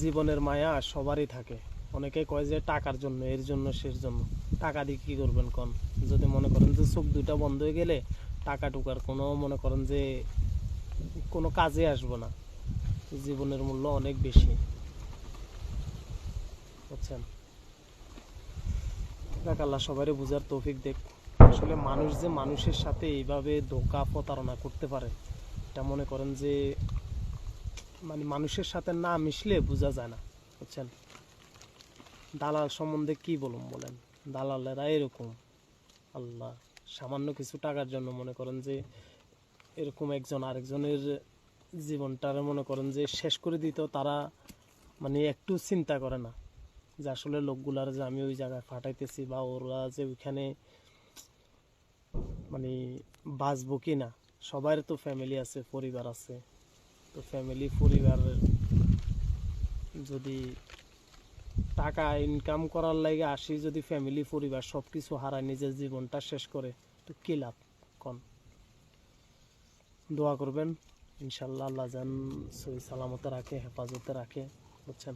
জীবনের মায়া সবারই থাকে। অনেকে কয় যে টাকার জন্য, এর জন্য, সের জন্য। টাকা দিয়ে কী করবেন কোন? যদি মনে করেন যে চোখ দুইটা বন্ধ হয়ে গেলে টাকা টুকার কোনো মনে করেন যে কোনো কাজে আসবো না। জীবনের মূল্য অনেক বেশি, বুঝছেন? দেখ, আল্লাহ সবারই বুঝার তৌফিক দেখ। আসলে মানুষ যে মানুষের সাথে এইভাবে ধোঁকা প্রতারণা করতে পারে, এটা মনে করেন যে মানে মানুষের সাথে না মিশলে বোঝা যায় না, বুঝছেন? দালাল সম্বন্ধে কি বলুন বলেন? দালালেরা এরকম। আল্লাহ, সামান্য কিছু টাকার জন্য মনে করেন যে এরকম একজন আরেকজনের জীবনটারে মনে করেন যে শেষ করে দিত। তারা মানে একটু চিন্তা করে না যে আসলে লোকগুলার যে আমি ওই জায়গায় ফাটাইতেছি বা ওরা যে ওইখানে মানে বাঁচবো কি না। সবার তো ফ্যামিলি আছে, পরিবার আছে। তো ফ্যামিলি পরিবার যদি টাকা ইনকাম করার লাগে আসি, যদি ফ্যামিলি পরিবার সব কিছু হারায় নিজের জীবনটা শেষ করে, তো কী লাভ কন? দোয়া করবেন ইনশাল্লাহ আল্লাহ যেন সহি সালামতে রাখে, হেফাজতে রাখে, বুঝছেন?